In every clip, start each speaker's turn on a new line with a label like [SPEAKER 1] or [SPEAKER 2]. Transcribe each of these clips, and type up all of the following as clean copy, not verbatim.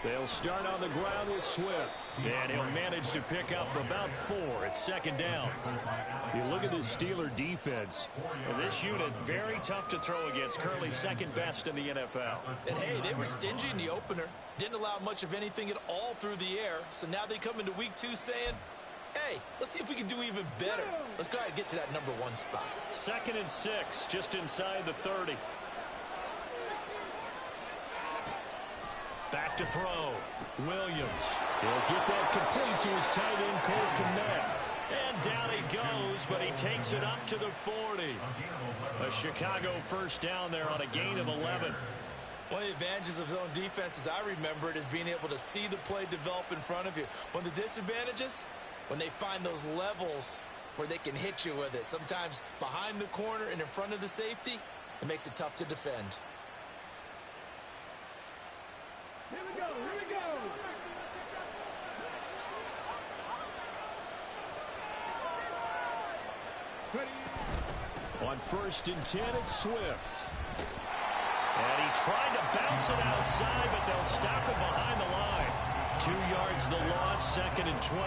[SPEAKER 1] They'll start on the ground with Swift. And he'll manage to pick up about 4 at second down. You look at this Steeler defense. And this unit, very tough to throw against. Currently second best in the NFL.
[SPEAKER 2] And, hey, they were stingy in the opener. Didn't allow much of anything at all through the air. So now they come into week 2 saying, hey, let's see if we can do even better. Let's go ahead and get to that number 1 spot.
[SPEAKER 1] 2nd and 6, just inside the 30. Back to throw. Williams. He'll get that complete to his tight end, Cole Kmet. And down he goes, but he takes it up to the 40. A Chicago first down there on a gain of 11.
[SPEAKER 2] One of the advantages of zone defense, as I remember it, is being able to see the play develop in front of you. One of the disadvantages, when they find those levels where they can hit you with it. Sometimes behind the corner and in front of the safety, it makes it tough to defend.
[SPEAKER 3] Here we go, here we go.
[SPEAKER 1] On 1st and 10, it's Swift. And he tried to bounce it outside, but they'll stop him behind the line. 2 yards the loss, 2nd and 12.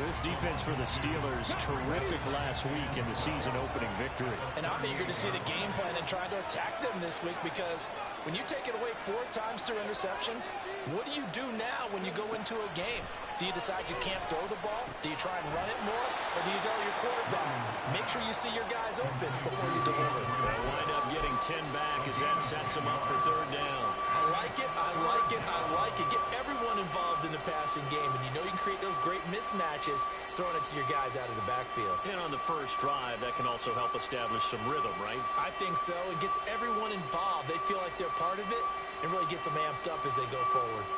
[SPEAKER 1] This defense for the Steelers, terrific last week in the season-opening victory.
[SPEAKER 4] And I'm eager to see the game plan and try to attack them this week, because when you take it away 4 times through interceptions, what do you do now when you go into a game? Do you decide you can't throw the ball? Do you try and run it more? Or do you tell your quarterback, make sure you see your guys open before you deliver?
[SPEAKER 1] They'll wind up getting 10 back as that sets them up for 3rd down.
[SPEAKER 2] I like it, I like it, I like it. Get everyone involved in the passing game, and you know you can create those great mismatches throwing it to your guys out of the backfield.
[SPEAKER 1] And on the first drive, that can also help establish some rhythm, right?
[SPEAKER 2] I think so. It gets everyone involved. They feel like they're part of it, and really gets them amped up as they go forward.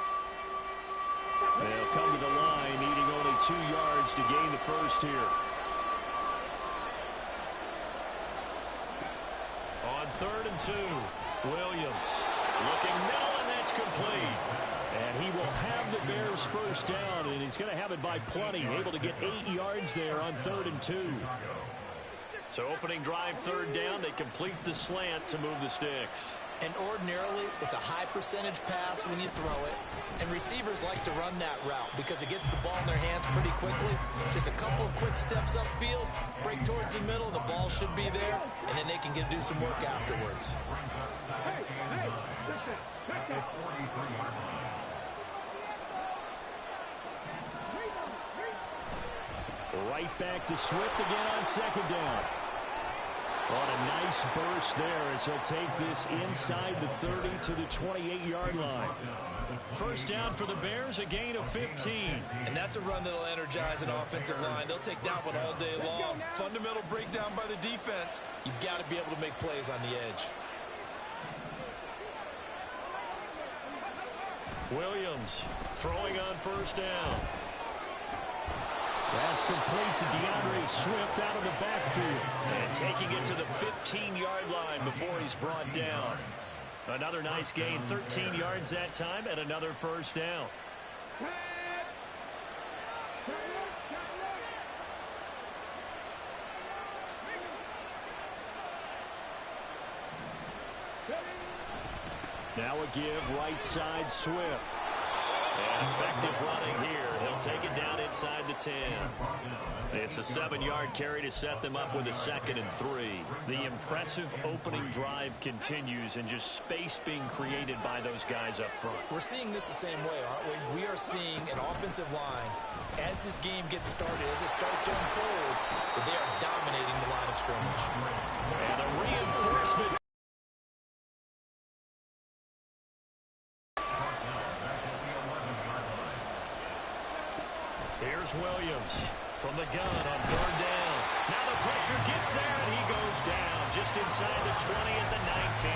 [SPEAKER 1] They'll come to the line, needing only 2 yards to gain the first here. On 3rd and 2, Williams looking middle, and that's complete. And he will have the Bears first down, and he's going to have it by plenty. Able to get 8 yards there on 3rd and 2. So opening drive, 3rd down. They complete the slant to move the sticks.
[SPEAKER 2] And ordinarily, it's a high percentage pass when you throw it. And receivers like to run that route because it gets the ball in their hands pretty quickly. Just a couple of quick steps upfield, break towards the middle, the ball should be there, and then they can do some work afterwards.
[SPEAKER 1] Right back to Swift again on 2nd down. On a nice burst there as he'll take this inside the 30 to the 28-yard line. First down for the Bears, a gain of 15.
[SPEAKER 2] And that's a run that'll energize an offensive line. They'll take that one all day long. Fundamental breakdown by the defense. You've got to be able to make plays on the edge.
[SPEAKER 1] Williams throwing on 1st down. That's complete to DeAndre Swift out of the backfield. And taking it to the 15-yard line before he's brought down. Another nice gain, 13 yards that time, and another first down. Now a give, right side Swift. And effective running here. He'll take it down inside the 10. It's a 7-yard carry to set them up with a 2nd and 3. The impressive opening drive continues, and just space being created by those guys up front.
[SPEAKER 2] We're seeing this the same way, aren't we? We are seeing an offensive line, as this game gets started, as it starts to unfold, that they are dominating the line of scrimmage.
[SPEAKER 1] And the reinforcements. Here's Williams from the gun on 3rd down. Now the pressure gets there, and he goes down just inside the 20 at the 19.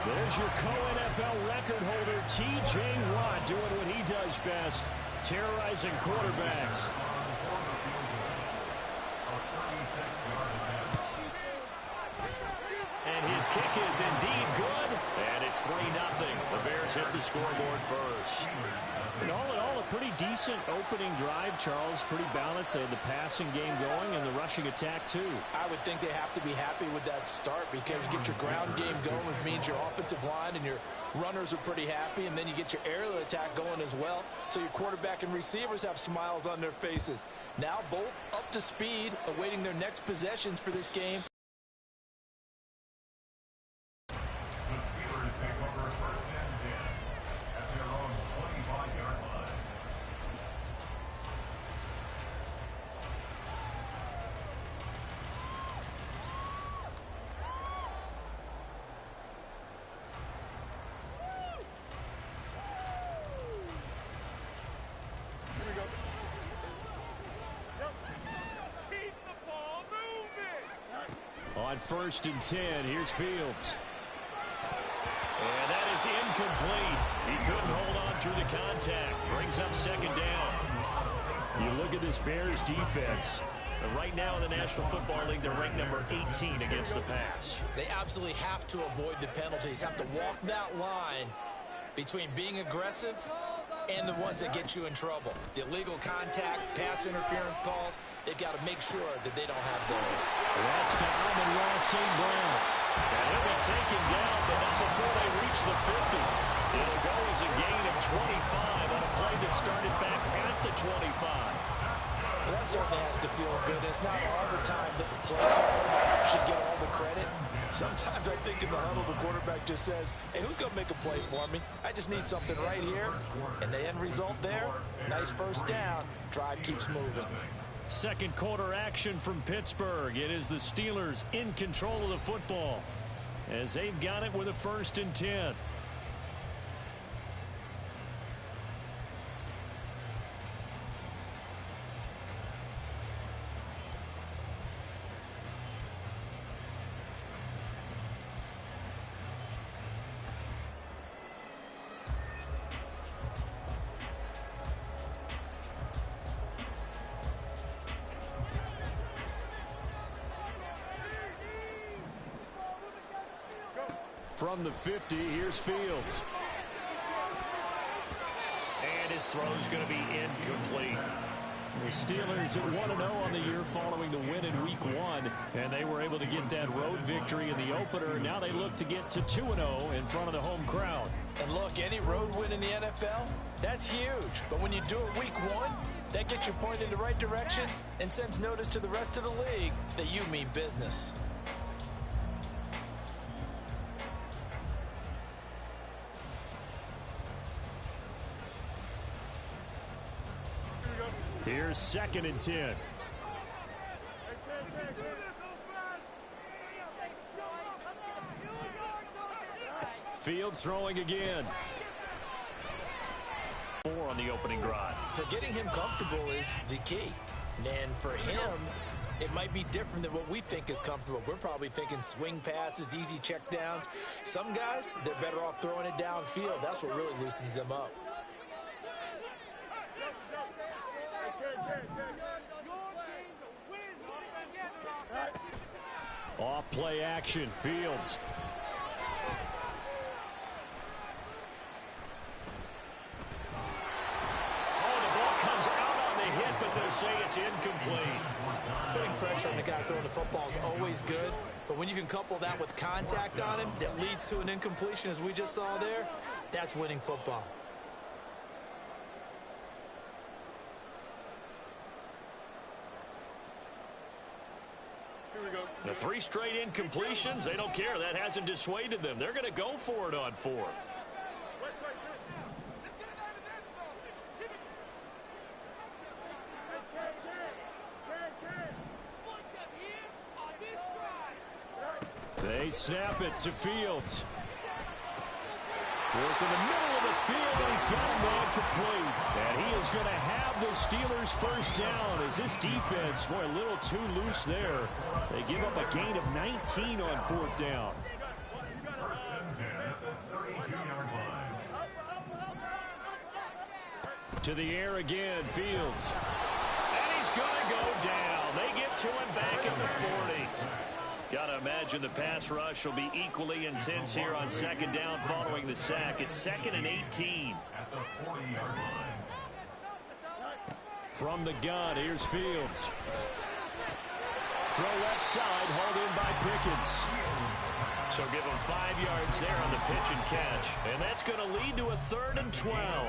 [SPEAKER 1] There's your co-NFL record holder, T.J. Watt, doing what he does best, terrorizing quarterbacks. And his kick is indeed good, and it's 3-0. The Bears hit the scoreboard first. And all in all, a pretty decent opening drive, Charles. Pretty balanced. They had the passing game going and the rushing attack, too.
[SPEAKER 4] I would think they have to be happy with that start because you get your ground game going, which means your offensive line and your runners are pretty happy, and then you get your aerial attack going as well, so your quarterback and receivers have smiles on their faces. Now both up to speed, awaiting their next possessions for this game.
[SPEAKER 1] On 1st and 10, here's Fields. And that is incomplete. He couldn't hold on through the contact. Brings up 2nd down. You look at this Bears defense. Right now in the National Football League, they're ranked number 18 against the pass.
[SPEAKER 2] They absolutely have to avoid the penalties, have to walk that line between being aggressive and the ones that get you in trouble. The illegal contact, pass interference calls, they've got to make sure that they don't have those.
[SPEAKER 1] That's to Amon-Ra St. Brown. And he'll be taken down, but not before they reach the 50. It'll go as a gain of 25 on a play that started back at the 25.
[SPEAKER 4] Well, that certainly has to feel good. It's not all the time that the play caller should get all the credit. Sometimes I think in the huddle, the quarterback just says, hey, who's going to make a play for me? I just need something right here. And the end result there, nice 1st down. Drive keeps moving.
[SPEAKER 1] Second quarter action from Pittsburgh. It is the Steelers in control of the football as they've got it with a 1st and 10. From the 50, here's Fields. And his throw's going to be incomplete. The Steelers at 1-0 on the year following the win in Week 1, and they were able to get that road victory in the opener. Now they look to get to 2-0 in front of the home crowd.
[SPEAKER 4] And look, any road win in the NFL, that's huge. But when you do it Week 1, that gets you pointed in the right direction and sends notice to the rest of the league that you mean business.
[SPEAKER 1] Here's 2nd and 10. Fields throwing again. 4 on the opening drive.
[SPEAKER 2] So getting him comfortable is the key. And for him, it might be different than what we think is comfortable. We're probably thinking swing passes, easy check downs. Some guys, they're better off throwing it downfield. That's what really loosens them up.
[SPEAKER 1] Off play action, Fields. Oh, the ball comes out on the hit, but they'll say it's incomplete.
[SPEAKER 2] Putting pressure on the guy throwing the football is always good, but when you can couple that with contact on him that leads to an incompletion, as we just saw there, that's winning football.
[SPEAKER 1] The 3 straight incompletions, they don't care. That hasn't dissuaded them. They're going to go for it on 4th. They snap it to Fields. Work in the middle of the field, and he's got him man complete. And he is going to have the Steelers 1st down as this defense, boy, a little too loose there. They give up a gain of 19 on 4th down. To the air again, Fields. And he's going to go down. They get to him back at the 40. Gotta imagine the pass rush will be equally intense here on second down following the sack. It's 2nd and 18.
[SPEAKER 5] At the 40-yard line.
[SPEAKER 1] From the gun, here's Fields. Throw left side, hauled in by Pickens. So give him 5 yards there on the pitch and catch. And that's going to lead to a 3rd and 12.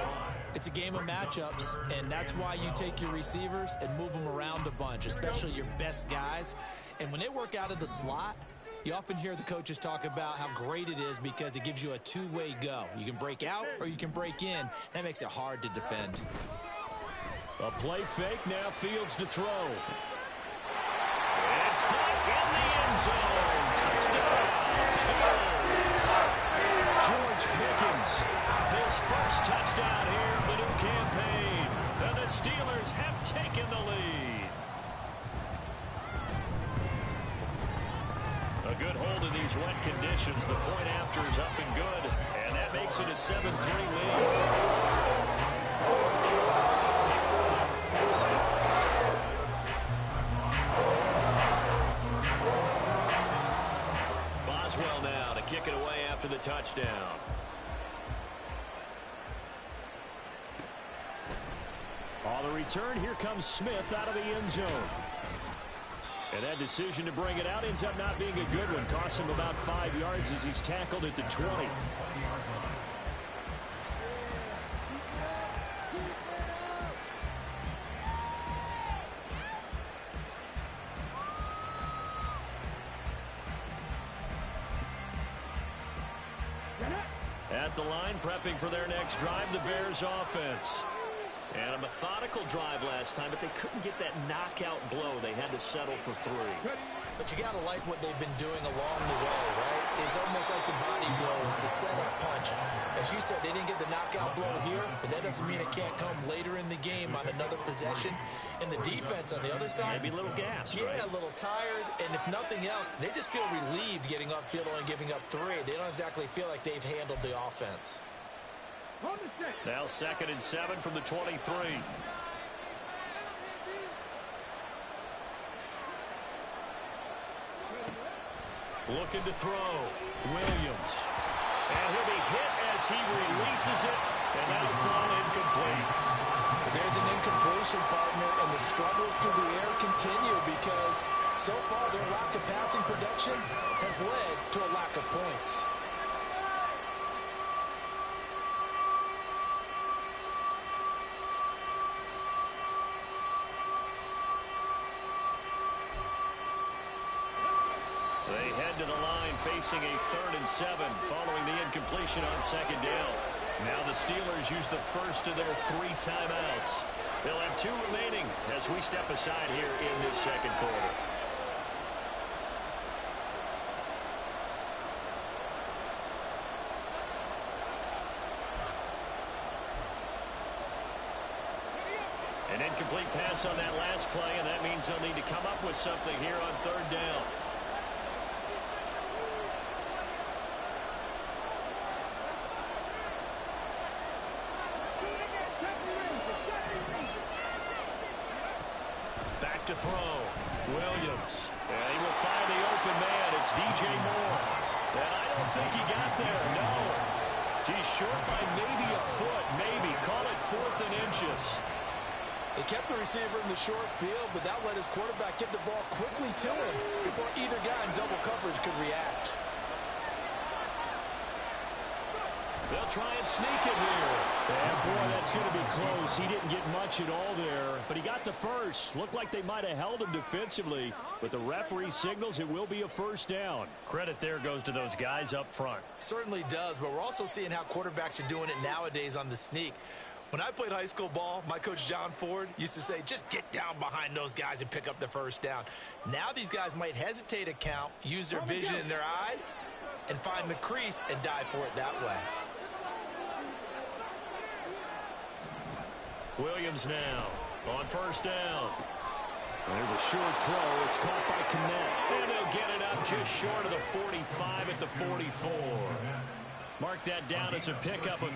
[SPEAKER 2] It's a game of matchups, and that's why you take your receivers and move them around a bunch, especially your best guys. And when they work out of the slot, you often hear the coaches talk about how great it is because it gives you a two-way go. You can break out or you can break in. That makes it hard to defend.
[SPEAKER 1] A play fake, now Fields to throw. And caught in the end zone. Touchdown, Steelers. George Pickens, his first touchdown here of the new campaign. And the Steelers have taken the lead. A good hold in these wet conditions. The point after is up and good. And that makes it a 7-3 lead. Boswell now to kick it away after the touchdown. On the return, here comes Smith out of the end zone. And that decision to bring it out ends up not being a good one. Costs him about 5 yards as he's tackled at the 20. At the line, prepping for their next drive, the Bears offense. And a methodical drive last time, but they couldn't get that knockout blow. They had to settle for 3.
[SPEAKER 2] But you got to like what they've been doing along the way, right? It's almost like the body blows, the setup punch. As you said, they didn't get the knockout blow here, but that doesn't mean it can't come later in the game on another possession. And the defense on the other side,
[SPEAKER 1] maybe a little gas,
[SPEAKER 2] yeah,
[SPEAKER 1] right?
[SPEAKER 2] A little tired. And if nothing else, they just feel relieved getting upfield and giving up 3. They don't exactly feel like they've handled the offense.
[SPEAKER 1] Now 2nd and 7 from the 23. Looking to throw. Williams. And he'll be hit as he releases it. And that'll fall incomplete.
[SPEAKER 4] There's an incompletion, partner, and the struggles through the air continue because so far their lack of passing production has led to a lack of points.
[SPEAKER 1] They head to the line facing a 3rd and 7 following the incompletion on 2nd down. Now the Steelers use the first of their 3 timeouts. They'll have 2 remaining as we step aside here in this 2nd quarter. An incomplete pass on that last play, and that means they'll need to come up with something here on 3rd down. Back to throw. Williams. And he will find the open man. It's DJ Moore. And I don't think he got there. No. He's short by maybe a foot. Maybe. Call it 4th and inches.
[SPEAKER 4] They kept the receiver in the short field, but that let his quarterback get the ball quickly to him before either guy in double coverage could react.
[SPEAKER 1] They'll try and sneak it here. And boy, that's going to be close. He didn't get much at all there, but he got the first. Looked like they might have held him defensively, but the referee signals it will be a 1st down. Credit there goes to those guys up front.
[SPEAKER 2] Certainly does, but we're also seeing how quarterbacks are doing it nowadays on the sneak. When I played high school ball, my coach John Ford used to say, just get down behind those guys and pick up the 1st down. Now these guys might hesitate a count, use their vision in their eyes, and find the crease and dive for it that way.
[SPEAKER 1] Williams now on 1st down. There's a short throw. It's caught by Kmet. And they'll get it up just short of the 45 at the 44. Mark that down as a pickup of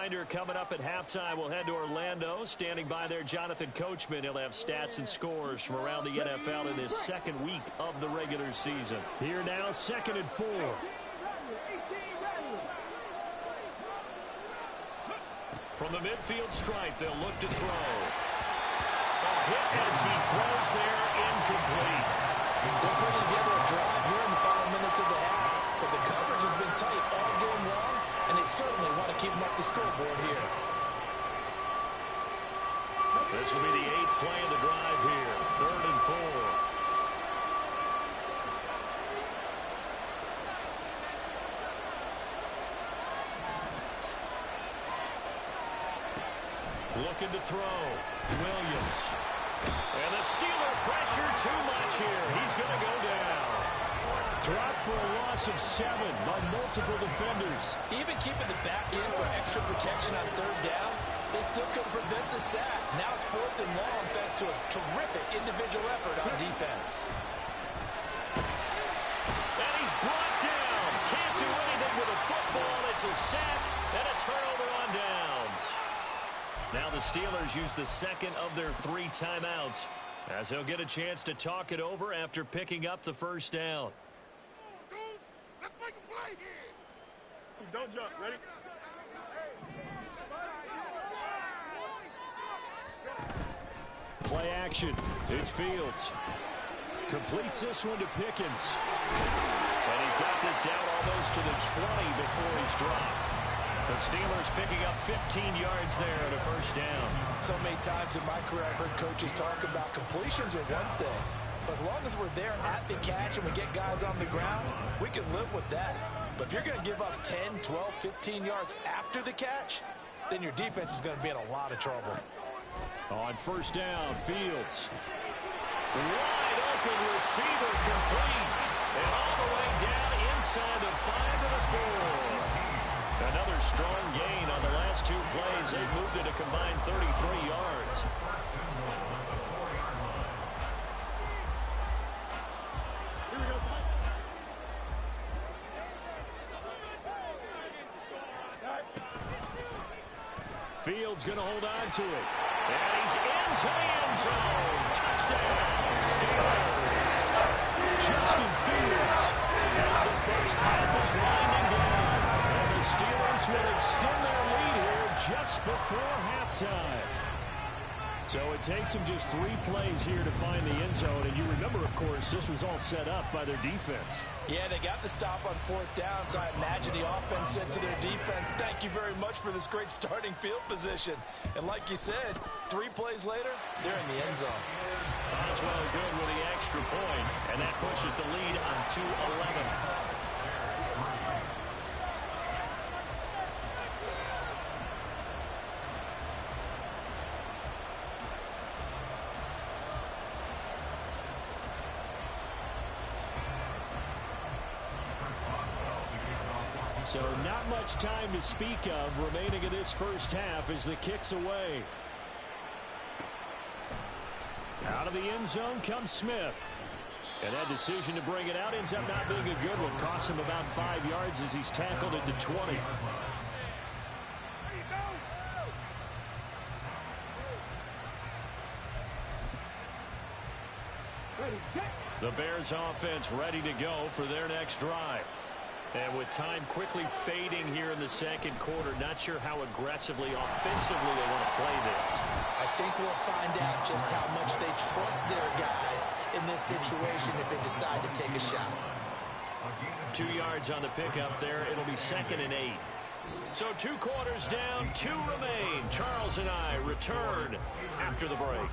[SPEAKER 1] reminder, coming up at halftime, we'll head to Orlando. Standing by there, Jonathan Coachman. He'll have stats and scores from around the NFL in this second week of the regular season. Here now, 2nd and 4. From the midfield stripe, they'll look to throw. A hit as he throws there, incomplete.
[SPEAKER 4] They're putting together a drive here in the final minutes of the half, but the coverage has been tight all game long, and they certainly want to keep them up the scoreboard here.
[SPEAKER 1] This will be the 8th play of the drive here, 3rd and 4. Looking to throw. Williams. And the Steeler pressure too much here. He's going to go down. Dropped for a loss of 7 by multiple defenders.
[SPEAKER 4] Even keeping the back in for extra protection on 3rd down, they still couldn't prevent the sack. Now it's 4th and long thanks to a terrific individual effort on defense.
[SPEAKER 1] And he's brought down. Can't do anything with a football. It's a sack and a turnover on downs. Now the Steelers use the 2nd of their 3 timeouts as they'll get a chance to talk it over after picking up the 1st down.
[SPEAKER 3] Dudes, let's make a play here. Don't jump. Ready?
[SPEAKER 1] Play action. It's Fields. Completes this one to Pickens. And he's got this down almost to the 20 before he's dropped. The Steelers picking up 15 yards there at a 1st down.
[SPEAKER 4] So many times in my career I've heard coaches talk about completions are one thing. But as long as we're there at the catch and we get guys on the ground, we can live with that. But if you're going to give up 10, 12, 15 yards after the catch, then your defense is going to be in a lot of trouble.
[SPEAKER 1] On 1st down, Fields. Wide open receiver complete. And all the way down inside the 5 and a 4. Another strong gain on the last 2 plays. They've moved it a combined 33 yards. Fields going to hold on to it. And he's into the end zone. Touchdown, Steelers. Justin Fields as the 1st half is winding down. And the Steelers will extend their lead here just before halftime. So it takes them just 3 plays here to find the end zone. And you remember, of course, this was all set up by their defense.
[SPEAKER 4] Yeah, they got the stop on 4th down, so I imagine the offense said to their defense, thank you very much for this great starting field position. And like you said, 3 plays later, they're in the end zone.
[SPEAKER 1] Oswell good with the extra point, and that pushes the lead on to 11. So not much time to speak of remaining in this 1st half as the kick's away. Out of the end zone comes Smith. And that decision to bring it out ends up not being a good one. Costs him about 5 yards as he's tackled into 20. The Bears offense ready to go for their next drive. And with time quickly fading here in the 2nd quarter, not sure how aggressively, offensively they want to play this.
[SPEAKER 2] I think we'll find out just how much they trust their guys in this situation if they decide to take a shot.
[SPEAKER 1] 2 yards on the pickup there. It'll be 2nd and 8. So 2 quarters down, 2 remain. Charles and I return after the break.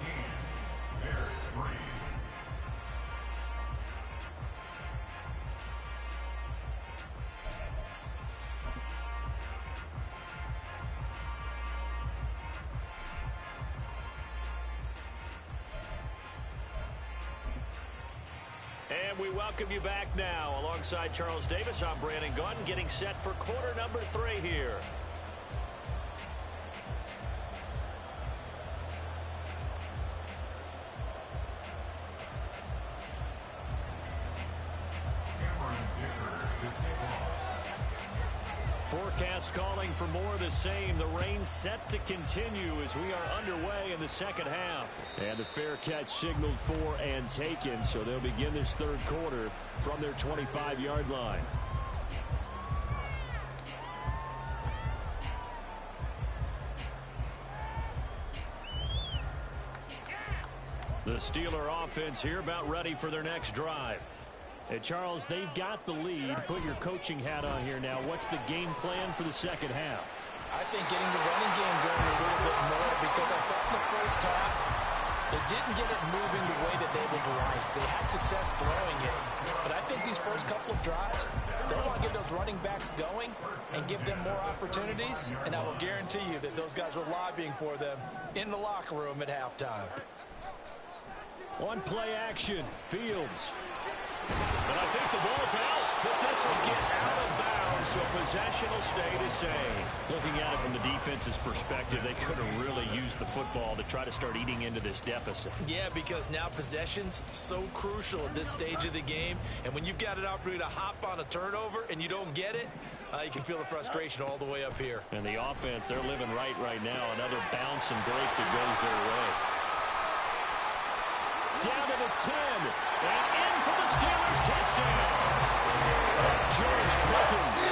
[SPEAKER 1] And we welcome you back now. Alongside Charles Davis, I'm Brandon Gaudin, getting set for quarter number 3 here. forecast calling for more of the same. The rain set to continue as we are underway in the second half. And the fair catch signaled for and taken, so they'll begin this third quarter from their 25-yard line. The Steeler offense here about ready for their next drive. And Charles, they've got the lead. Put your coaching hat on here now. What's the game plan for the second half?
[SPEAKER 4] I think getting the running game going a little bit more, because I thought in the first half they didn't get it moving the way that they would like. They had success throwing it. But I think these first couple of drives, they want to get those running backs going and give them more opportunities. And I will guarantee you that those guys were lobbying for them in the locker room at halftime.
[SPEAKER 1] One play action. Fields. But I think the ball's out, but this will get out of bounds, so possession will stay the same. Looking at it from the defense's perspective, they could have really used the football to try to start eating into this deficit.
[SPEAKER 2] Yeah, because now possession's so crucial at this stage of the game, and when you've got an opportunity to hop on a turnover and you don't get it, you can feel the frustration all the way up here.
[SPEAKER 1] And the offense, they're living right now. Another bounce and break that goes their way. Down to the 10, and in for the Steelers touchdown. George Pickens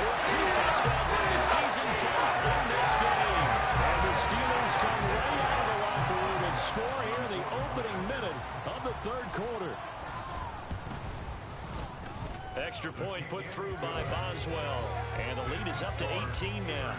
[SPEAKER 1] with 2 touchdowns in the season, both in this game. And the Steelers come right out of the locker room and score here in the opening minute of the third quarter. Extra point put through by Boswell, and the lead is up to 18 now.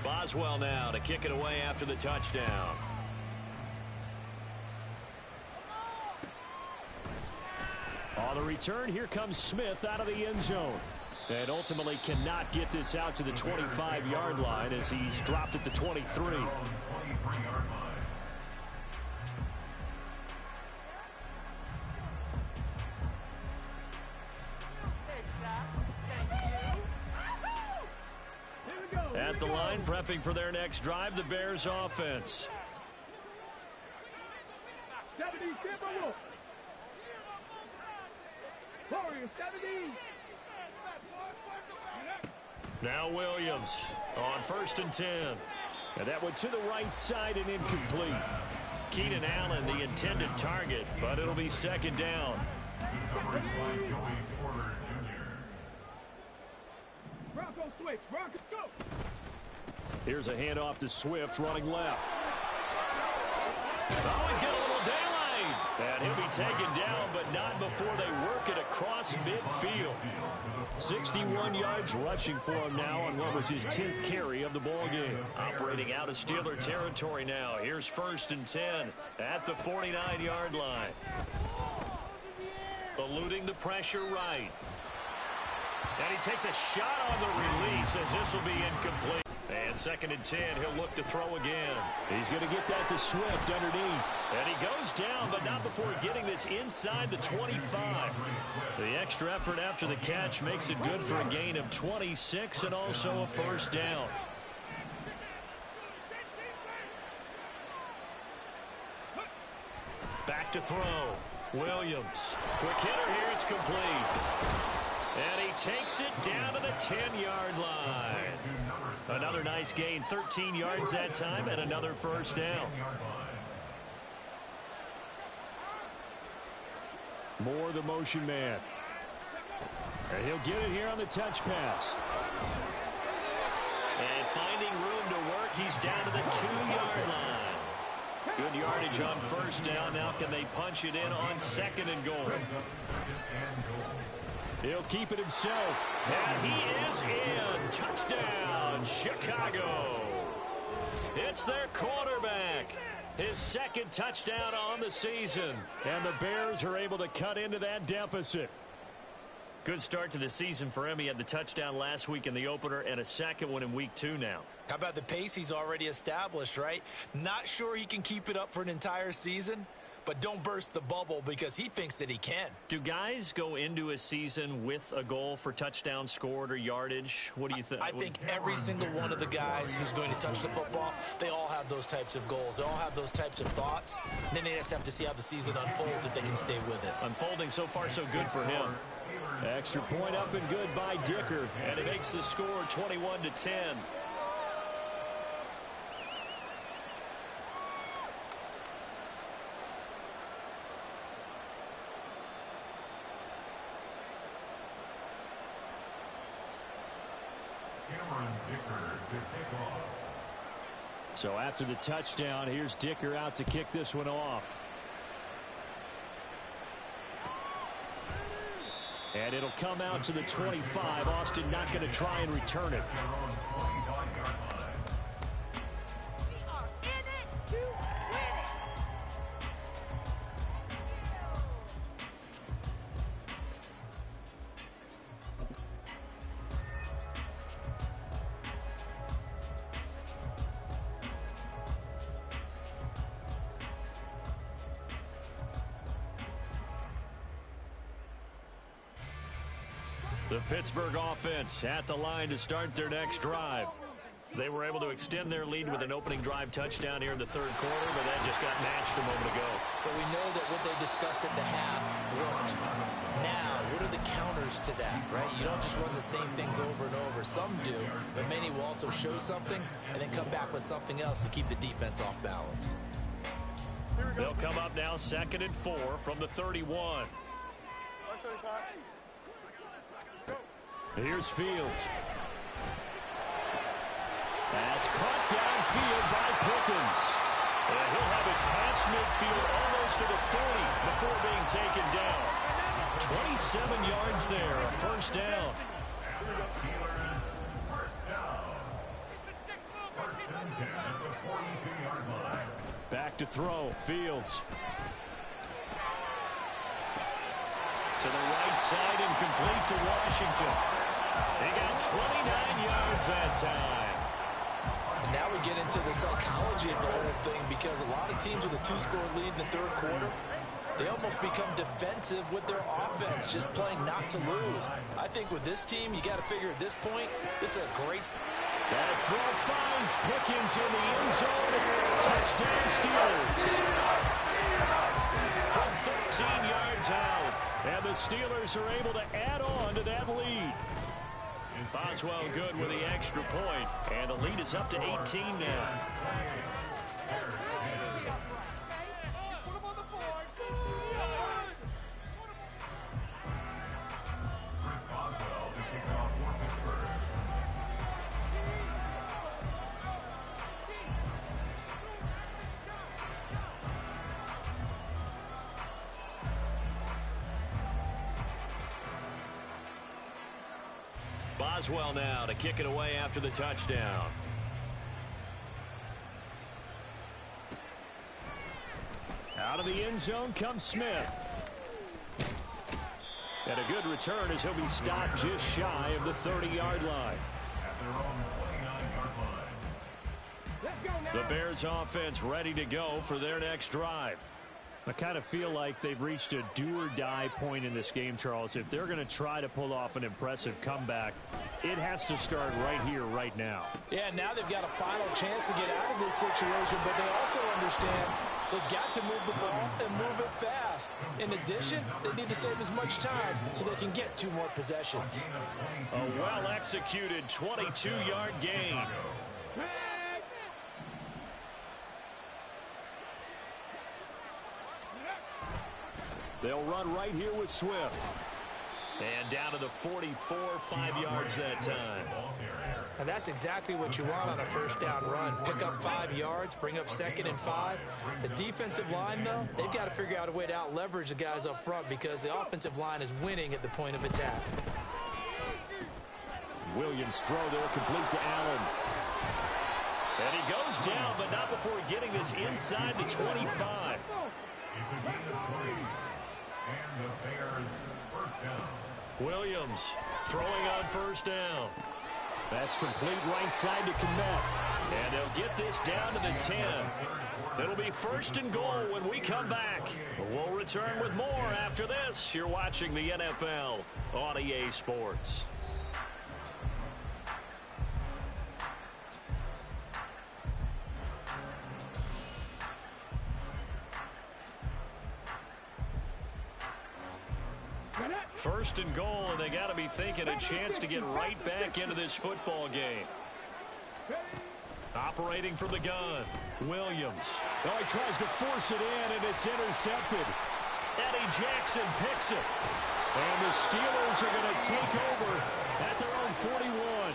[SPEAKER 1] Boswell now to kick it away after the touchdown. On the return, here comes Smith out of the end zone. And ultimately cannot get this out to the 25-yard line as he's dropped at the 23. At the line, prepping for their next drive, the Bears offense. Now Williams on 1st and 10. And that went to the right side and incomplete. Keenan Allen, the intended target, but it'll be 2nd down. Here's a handoff to Swift running left. Oh, he's got a little daylight. And he'll be taken down, but not before they work it across midfield. 61 yards rushing for him now on what was his 10th carry of the ball game. Operating out of Steeler territory now. Here's 1st and 10 at the 49-yard line. Eluding the pressure right. And he takes a shot on the release as this will be incomplete. And 2nd and 10, he'll look to throw again. He's going to get that to Swift underneath. And he goes down, but not before getting this inside the 25. The extra effort after the catch makes it good for a gain of 26 and also a 1st down. Back to throw. Williams. Quick hitter here. It's complete. And he takes it down to the 10-yard line. Another nice gain, 13 yards that time, and another 1st down. Moore, the motion man. And he'll get it here on the touch pass. And finding room to work, he's down to the 2-yard line. Good yardage on 1st down. Now can they punch it in on 2nd and goal? He'll keep it himself. And he is in. Touchdown, Chicago. It's their quarterback. His 2nd touchdown on the season. And the Bears are able to cut into that deficit. Good start to the season for him. He had the touchdown last week in the opener and a second one in week 2 now.
[SPEAKER 2] How about the pace he's already established, right? Not sure he can keep it up for an entire season, but don't burst the bubble because he thinks that he can.
[SPEAKER 1] Do guys go into a season with a goal for touchdown scored or yardage? What do you think?
[SPEAKER 2] I think every single one of the guys who's going to touch the football, they all have those types of goals. They all have those types of thoughts. And then they just have to see how the season unfolds if they can stay with it.
[SPEAKER 1] Unfolding so far so good for him. Extra point up and good by Dicker. And it makes the score 21-10. So after the touchdown, here's Dicker out to kick this one off. And it'll come out to the 25. Austin not going to try and return it. The Pittsburgh offense at the line to start their next drive. They were able to extend their lead with an opening drive touchdown here in the third quarter, but that just got matched a moment ago.
[SPEAKER 2] So we know that what they discussed at the half worked. Now, what are the counters to that, right? You don't just run the same things over and over. Some do, but many will also show something and then come back with something else to keep the defense off balance.
[SPEAKER 1] They'll come up now 2nd and 4 from the 31. Here's Fields. That's caught downfield by Pickens. And he'll have it past midfield almost to the 40 before being taken down. 27 yards there, a first down. Back to throw, Fields. To the right side and complete to Washington. They got 29 yards that time.
[SPEAKER 4] And now we get into the psychology of the whole thing because a lot of teams with a 2-score lead in the third quarter, they almost become defensive with their offense, just playing not to lose. I think with this team, you got to figure at this point, this is a great...
[SPEAKER 1] That throw finds Pickens in the end zone. Touchdown Steelers. From 13 yards out. And the Steelers are able to add on to that lead. Boswell good with the extra point. And the lead is up to 18 now. Boswell now to kick it away after the touchdown. Out of the end zone comes Smith. And a good return as he'll be stopped just shy of the 30-yard line. The Bears offense ready to go for their next drive. I kind of feel like they've reached a do-or-die point in this game, Charles. If they're going to try to pull off an impressive comeback, it has to start right here, right now.
[SPEAKER 4] Yeah, now they've got a final chance to get out of this situation, but they also understand they've got to move the ball and move it fast. In addition, they need to save as much time so they can get 2 more possessions.
[SPEAKER 1] A well-executed 22-yard gain. They'll run right here with Swift. And down to the 44, 5 yards that time.
[SPEAKER 2] And that's exactly what you want on a first down run. Pick up 5 yards, bring up 2nd and 5. The defensive line, though, they've got to figure out a way to out-leverage the guys up front because the offensive line is winning at the point of attack.
[SPEAKER 1] Williams throw there, complete to Allen. And he goes down, but not before getting this inside the 25.
[SPEAKER 5] It's a gain of 20. And the Bears first down.
[SPEAKER 1] Williams throwing on first down. That's complete right side to Komet. And they'll get this down to the 10. It'll be first and goal when we come back. We'll return with more after this. You're watching the NFL on EA Sports. First and goal, and they got to be thinking a chance to get right back into this football game. Operating from the gun, Williams.
[SPEAKER 6] Oh, he tries to force it in, and it's intercepted.
[SPEAKER 1] Eddie Jackson picks it.
[SPEAKER 6] And the Steelers are going to take over
[SPEAKER 1] at their own 41.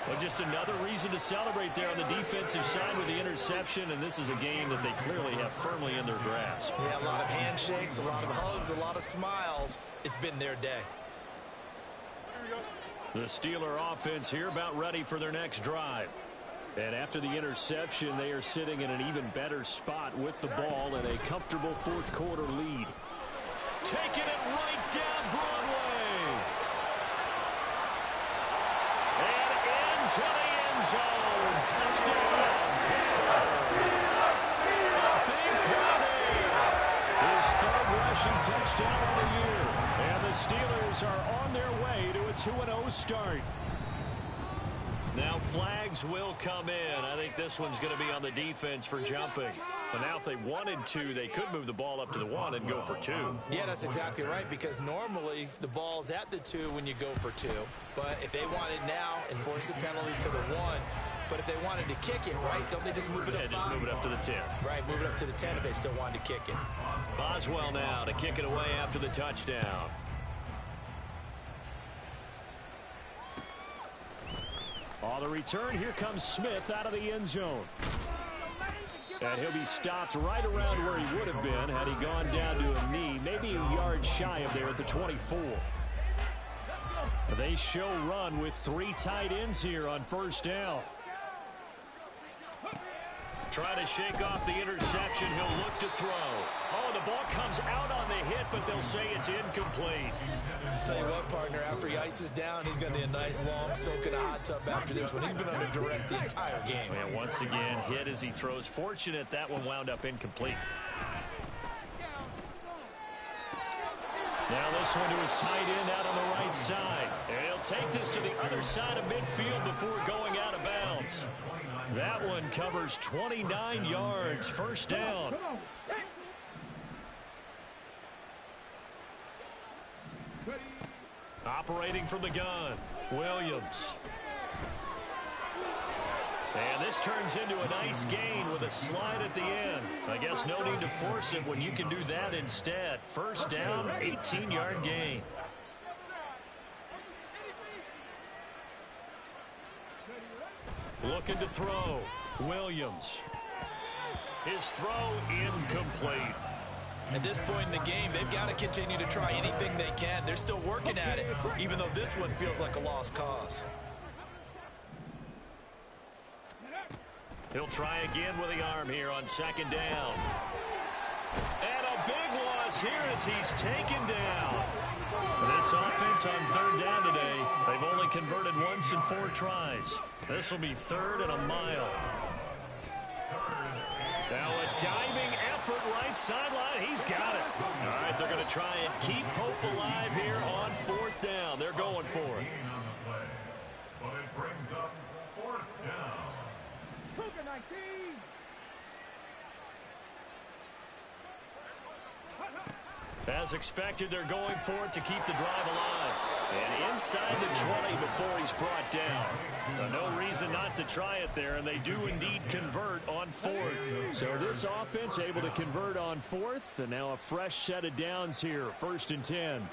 [SPEAKER 1] Well, just another reason to celebrate there on the defensive side with the interception, and this is a game that they clearly have firmly in their grasp.
[SPEAKER 2] Yeah, a lot of handshakes, a lot of hugs, a lot of smiles. It's been their day.
[SPEAKER 1] The Steeler offense here about ready for their next drive. And after the interception, they are sitting in an even better spot with the ball and a comfortable fourth quarter lead. Taking it right down Broadway. And into the end zone. Touchdown, Pittsburgh. A big play. His third rushing touchdown of the year. And the Steelers are on their way to a 2-0 start. Now flags will come in. I think this one's going to be on the defense for jumping. But now if they wanted to, they could move the ball up to the 1 and go for 2.
[SPEAKER 2] Yeah, that's exactly right, because normally the ball's at the 2 when you go for 2. But if they want it now, enforce the penalty to the 1. But if they wanted to kick it, right, don't they just move it up?
[SPEAKER 1] Yeah, just move it up to the 10.
[SPEAKER 2] Right, move it up to the 10 if they still wanted to kick it.
[SPEAKER 1] Boswell now to kick it away after the touchdown. On the return, here comes Smith out of the end zone. And he'll be stopped right around where he would have been had he gone down to a knee, maybe a yard shy of there at the 24. They show run with 3 tight ends here on first down. Trying to shake off the interception. He'll look to throw. Oh, the ball comes out on the hit, but they'll say it's incomplete.
[SPEAKER 2] Tell you what, partner, after he ices down, he's going to need a nice long soak in a hot tub after this one. He's been under duress the entire game.
[SPEAKER 1] And once again, hit as he throws. Fortunate that one wound up incomplete. Now this one to his tight end out on the right side. And he'll take this to the other side of midfield before going out of bounds. That one covers 29 yards. First down. Operating from the gun, Williams. And this turns into a nice gain with a slide at the end. I guess no need to force it when you can do that instead. First down, 18-yard gain. Looking to throw, Williams. His throw incomplete.
[SPEAKER 2] At this point in the game, they've got to continue to try anything they can. They're still working at it, even though this one feels like a lost cause.
[SPEAKER 1] He'll try again with the arm here on second down. And a big loss here as he's taken down. This offense on third down today, they've only converted once in 4 tries. This will be third and a mile. Now a diving effort right sideline. He's got it. All right, they're going to try and keep hope alive here on 4th down. They're going for it.
[SPEAKER 5] But it brings up 4th down.
[SPEAKER 1] As expected, they're going for it to keep the drive alive. And inside the 20 before he's brought down. No reason not to try it there, and they do indeed convert on 4th.
[SPEAKER 6] So this offense able to convert on 4th, and now a fresh set of downs here, 1st and 10.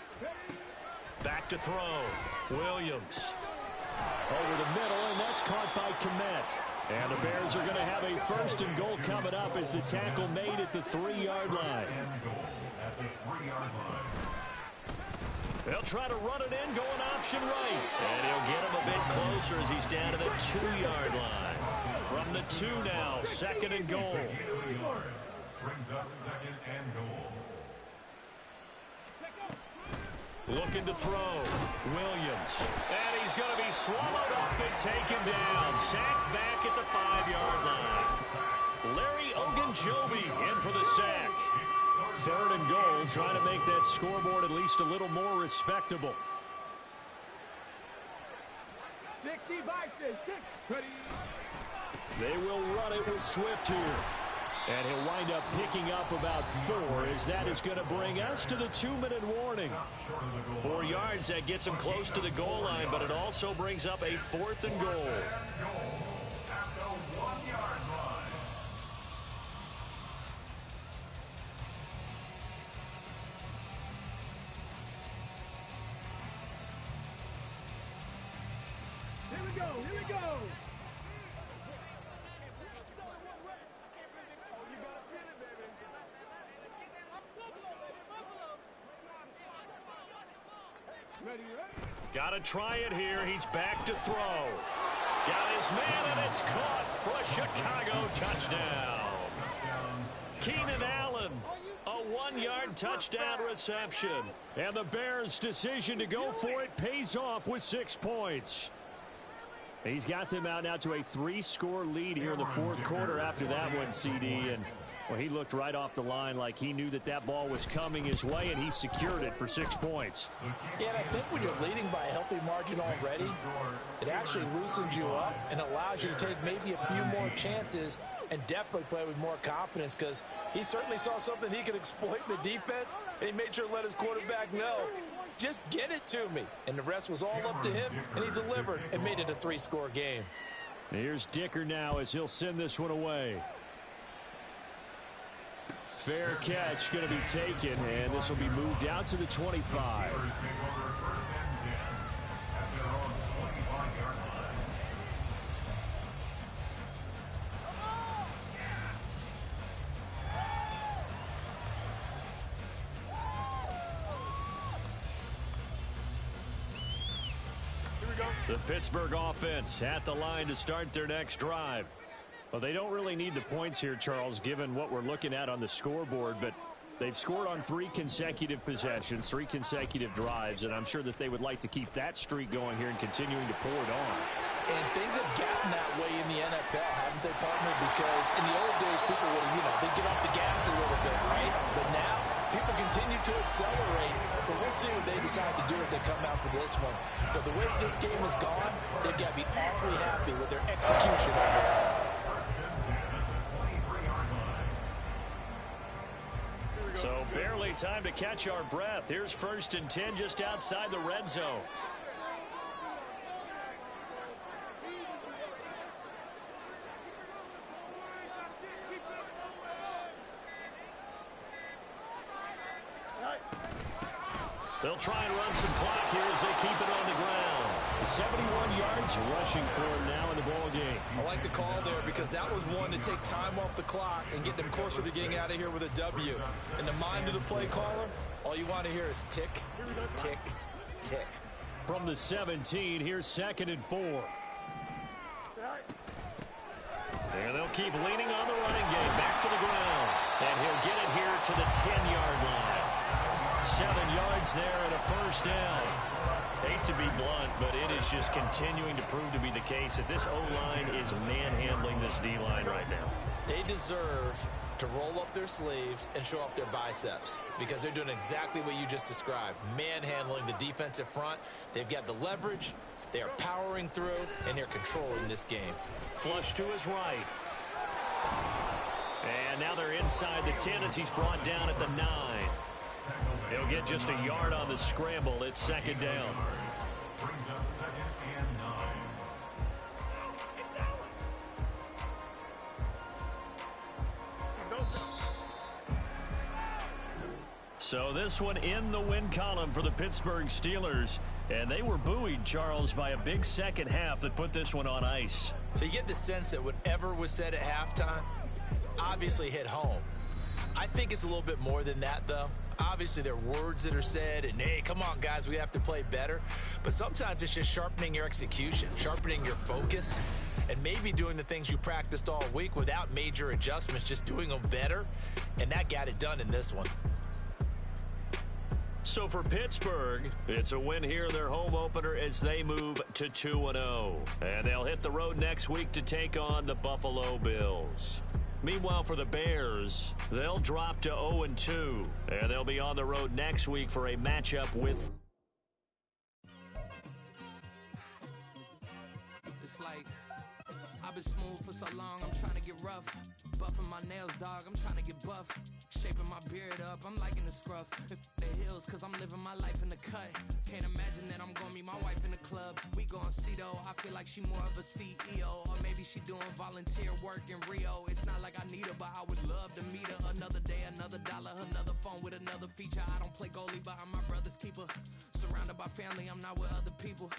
[SPEAKER 1] Back to throw, Williams.
[SPEAKER 6] Over the middle, and that's caught by Komet. And the Bears are going to have a 1st and goal coming up as the tackle made at the 3-yard line.
[SPEAKER 1] They'll try to run it in, going option right. And he'll get him a bit closer as he's down to the 2-yard line. From the 2 now, 2nd and goal.
[SPEAKER 5] Brings up 2nd and goal.
[SPEAKER 1] Looking to throw. Williams. And he's going to be swallowed up and taken down. Sacked back at the 5-yard line. Larry Ogunjobi in for the sack. 3rd and goal, trying to make that scoreboard at least a little more respectable.
[SPEAKER 3] 60 by 6.
[SPEAKER 1] They will run it with Swift here. And he'll wind up picking up about 4 as that is going to bring us to the 2-minute warning. 4 yards, that gets him close to the goal line, but it also brings up a 4th and goal.
[SPEAKER 3] Here we go.
[SPEAKER 1] Got to try it here. He's back to throw. Got his man, and it's caught for a Chicago touchdown. Keenan Allen, a 1-yard touchdown reception. And the Bears' decision to go for it pays off with 6 points. He's got them out now to a 3-score lead here in the 4th quarter after that one, CD. And well, he looked right off the line like he knew that that ball was coming his way, and he secured it for 6 points.
[SPEAKER 4] Yeah, and I think when you're leading by a healthy margin already, it actually loosens you up and allows you to take maybe a few more chances and definitely play with more confidence, because he certainly saw something he could exploit in the defense, and he made sure to let his quarterback know, just get it to me. And the rest was all up to him, and he delivered and made it a 3-score game.
[SPEAKER 1] Here's Dicker now as he'll send this one away. Fair catch going to be taken, and this will be moved out to the 25. The Pittsburgh offense at the line to start their next drive. Well, they don't really need the points here, Charles, given what we're looking at on the scoreboard, but they've scored on 3 consecutive possessions, 3 consecutive drives, and I'm sure that they would like to keep that streak going here and continuing to pour it on.
[SPEAKER 4] And things have gotten that way in the NFL, haven't they, partner? Because in the old days, people would, they'd get off the gas a little bit, right? But now, people continue to accelerate, but we'll see what they decide to do as they come out for this one. But the way this game has gone, they've got to be awfully happy with their execution overall.
[SPEAKER 1] So barely time to catch our breath. Here's 1st and 10 just outside the red zone. They'll try and run some clock here as they keep it on the ground. 71 yards rushing for him now in the ball game.
[SPEAKER 2] I like the call there because that was one to take time off the clock and get them closer to getting out of here with a W. In the mind of the play caller, all you want to hear is tick, tick, tick.
[SPEAKER 1] From the 17, here's 2nd and 4. And they'll keep leaning on the running game. Back to the ground. And he'll get it here to the 10-yard line. 7 yards there and a 1st down. Hate to be blunt, but it is just continuing to prove to be the case that this O-line is manhandling this D-line right now.
[SPEAKER 2] They deserve to roll up their sleeves and show up their biceps because they're doing exactly what you just described, manhandling the defensive front. They've got the leverage, they are powering through, and they're controlling this game.
[SPEAKER 1] Flush to his right. And now they're inside the 10 as he's brought down at the 9. He'll get just a yard on the scramble. It's 2nd down.
[SPEAKER 5] Brings up 2nd and 9.
[SPEAKER 1] So this one in the win column for the Pittsburgh Steelers. And they were buoyed, Charles, by a big second half that put this one on ice.
[SPEAKER 2] So you get the sense that whatever was said at halftime obviously hit home. I think it's a little bit more than that, though. Obviously, there are words that are said, and, hey, come on, guys, we have to play better. But sometimes it's just sharpening your execution, sharpening your focus, and maybe doing the things you practiced all week without major adjustments, just doing them better. And that got it done in this one.
[SPEAKER 1] So for Pittsburgh, it's a win here in their home opener as they move to 2-0. And they'll hit the road next week to take on the Buffalo Bills. Meanwhile, for the Bears, they'll drop to 0-2. And they'll be on the road next week for a matchup with...
[SPEAKER 7] It's like, I've been smooth for so long, I'm trying to get rough. Buffing my nails, dog, I'm trying to get buff. Shaping my beard up, I'm liking the scruff. The hills, cause I'm living my life in the cut. Can't imagine that I'm gonna meet my wife in the club. We gon' see though, I feel like she more of a CEO. Or maybe she doing volunteer work in Rio. It's not like I need her, but I would love to meet her. Another day, another dollar, another phone with another feature. I don't play goalie, but I'm my brother's keeper. Surrounded by family, I'm not with other people.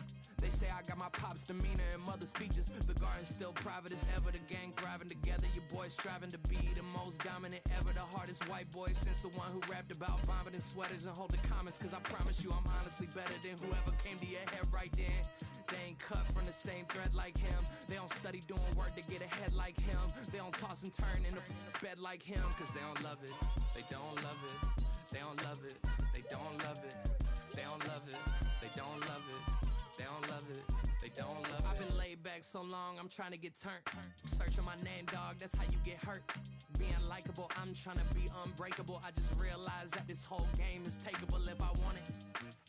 [SPEAKER 7] They say I got my pop's demeanor and mother's features. The garden's still private as ever, the gang thriving together. Your boys striving to be the most dominant ever. The hardest white boy since the one who rapped about vomiting sweaters and holding comments. Cause I promise you I'm honestly better than whoever came to your head right then. They ain't cut from the same thread like him. They don't study doing work to get ahead like him. They don't toss and turn in the bed like him. Cause they don't love it, they don't love it. They don't love it, they don't love it. They don't love it, they don't love it. They don't love it, they don't love it. I've been laid back so long, I'm trying to get turned. Searching my name, dog, that's how you get hurt. Being likable, I'm trying to be unbreakable. I just realized that this whole game is takeable if I want it.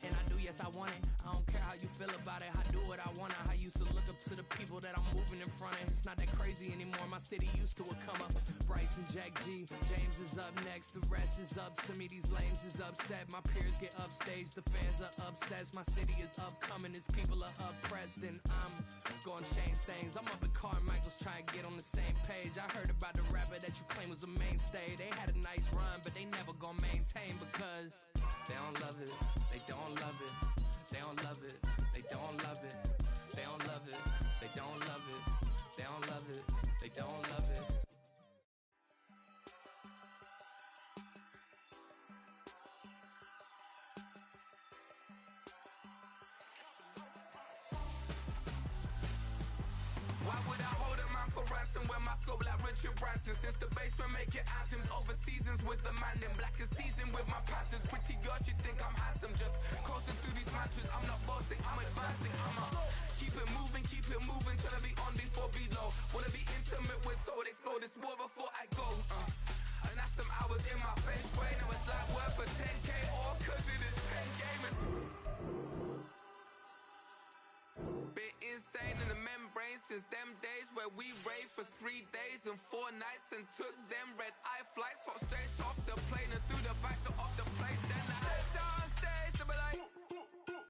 [SPEAKER 7] And I do, yes, I want it. I don't care how you feel about it, I do what I want. I used to look up to the people that I'm moving in front of. It's not that crazy anymore, my city used to it come up. Bryce and Jack G, James is up next. The rest is up to me, these lames is upset. My peers get upstaged, the fans are obsessed. My city is upcoming, its people are oppressed. And I'm gonna change things. I'm up at Carmichael's trying to get on the same page. I heard about the rapper that you claim was a mainstay. They had a nice run, but they never gonna maintain because they don't love it, they don't love it, they don't love it, they don't love it, they don't love it, they don't love it, they don't love it, they don't love it.
[SPEAKER 8] Why would I hold a man for ransom when my scope like Richard Branson? Since the basement making anthems over seasons with the man, then black is teasing with my patterns. Pretty girls, you think I'm handsome, just coasting through these matches. I'm not bossing, I'm advancing. I'ma keep it moving, trying to be on before below. Wanna be intimate with soul, explore this war before I go. And that's some hours in my feng shui. Now it's like work for 10K, all cause it is pen game. Been insane in the membrane since them days where we raved for 3 days and 4 nights and took them red eye flights.